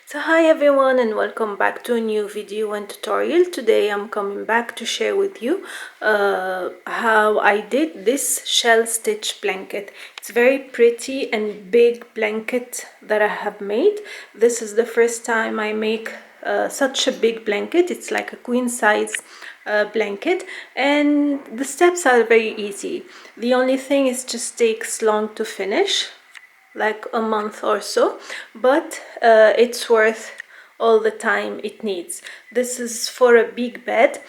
So hi everyone and welcome back to a new video and tutorial. Today I'm coming back to share with you how I did this shell stitch blanket. It's very pretty and big blanket that I have made. This is the first time I make such a big blanket. It's like a queen size blanket, and the steps are very easy. The only thing is just takes long to finish, like a month or so, but it's worth all the time it needs. This is for a big bed,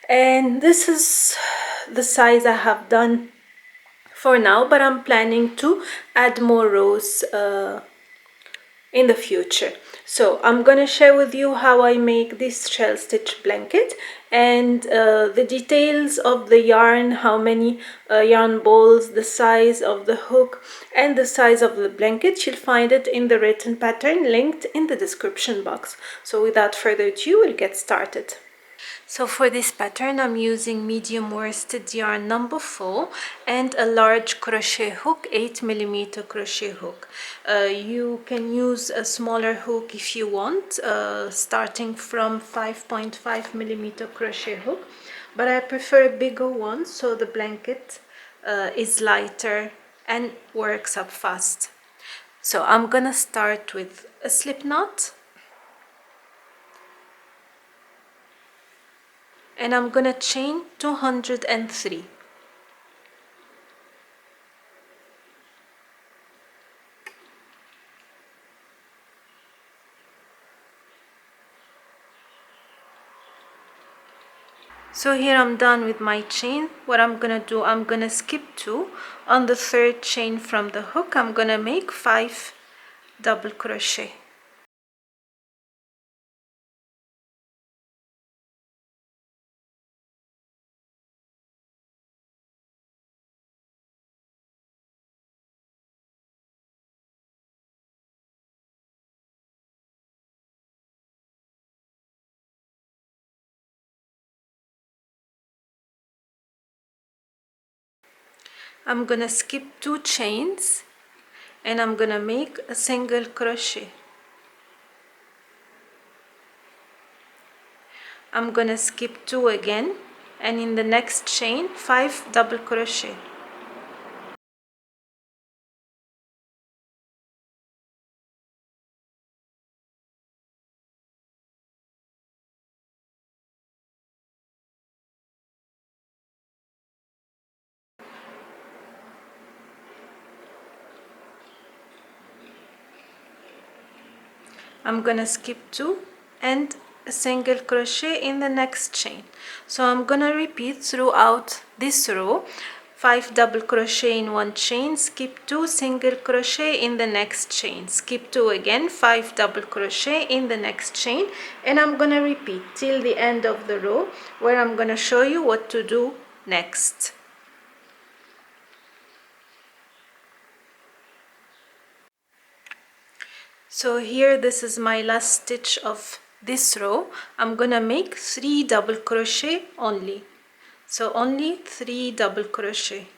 and this is the size I have done for now, but I'm planning to add more rows in the future. So I'm gonna share with you how I make this shell stitch blanket and the details of the yarn, how many yarn balls, the size of the hook and the size of the blanket. You'll find it in the written pattern linked in the description box. So without further ado, we'll get started. So for this pattern, I'm using medium worsted yarn number 4 and a large crochet hook, 8mm crochet hook. You can use a smaller hook if you want, starting from 5.5mm crochet hook, but I prefer a bigger one so the blanket is lighter and works up fast. So I'm gonna start with a slip knot, and I'm gonna chain 203. So here I'm done with my chain. What I'm gonna do, I'm gonna skip 2. On the third chain from the hook, I'm gonna make 5 double crochet. I'm gonna skip 2 chains and I'm gonna make a single crochet. I'm gonna skip 2 again, and in the next chain 5 double crochet. I'm gonna skip 2 and a single crochet in the next chain. So I'm gonna repeat throughout this row: 5 double crochet in one chain, skip 2, single crochet in the next chain, skip 2 again, 5 double crochet in the next chain, and I'm gonna repeat till the end of the row, where I'm gonna show you what to do next. So here, this is my last stitch of this row. I'm gonna make 3 double crochet only. So only 3 double crochet.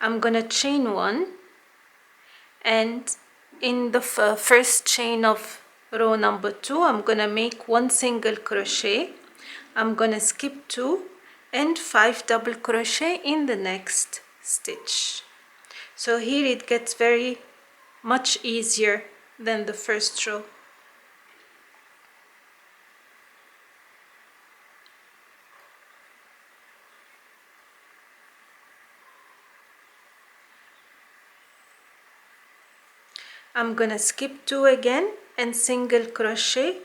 I'm gonna chain 1, and in the first chain of row number 2, I'm gonna make 1 single crochet. I'm gonna skip 2 and 5 double crochet in the next stitch. So here it gets very much easier than the first row. I'm gonna skip 2 again and single crochet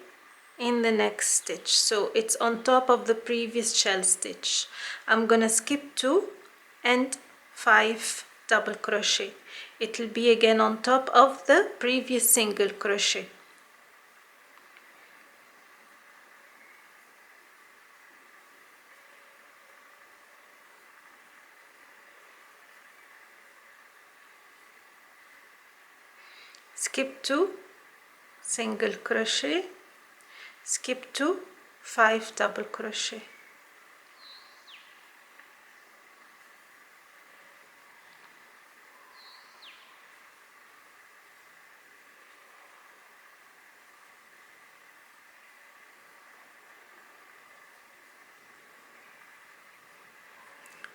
in the next stitch, so it's on top of the previous shell stitch. I'm gonna skip 2 and 5 double crochet. It will be again on top of the previous single crochet. Skip 2, single crochet, skip 2, 5 double crochet.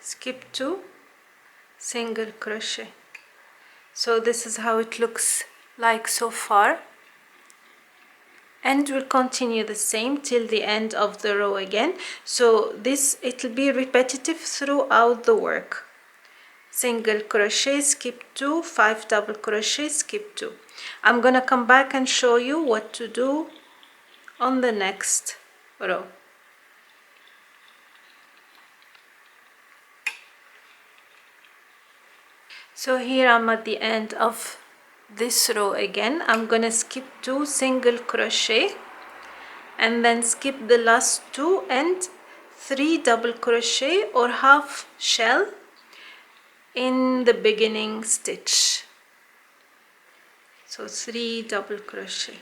skip 2, single crochet. So this is how it looks like so far, and we'll continue the same till the end of the row again. So this, it'll be repetitive throughout the work. Single crochet, skip 2, 5 double crochet, skip 2. I'm gonna come back and show you what to do on the next row. So here I'm at the end of this row again. I'm gonna skip 2 single crochet and then skip the last 2 and 3 double crochet or half shell in the beginning stitch. So 3 double crochet.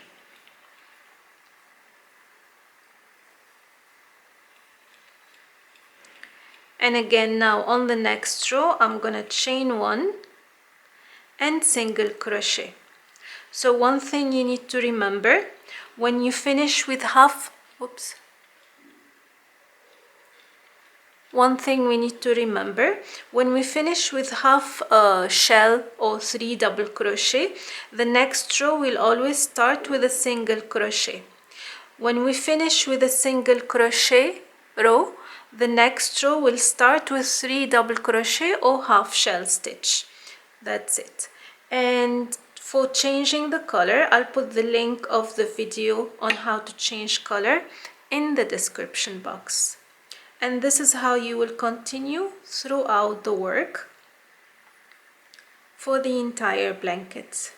And again, now on the next row I'm gonna chain 1 and single crochet. So one thing you need to remember, when you finish with half, one thing we need to remember, when we finish with half shell or 3 double crochet, the next row will always start with a single crochet. When we finish with a single crochet row, the next row will start with 3 double crochet or half shell stitch. That's it. And for changing the color, I'll put the link of the video on how to change color in the description box. And this is how you will continue throughout the work for the entire blanket.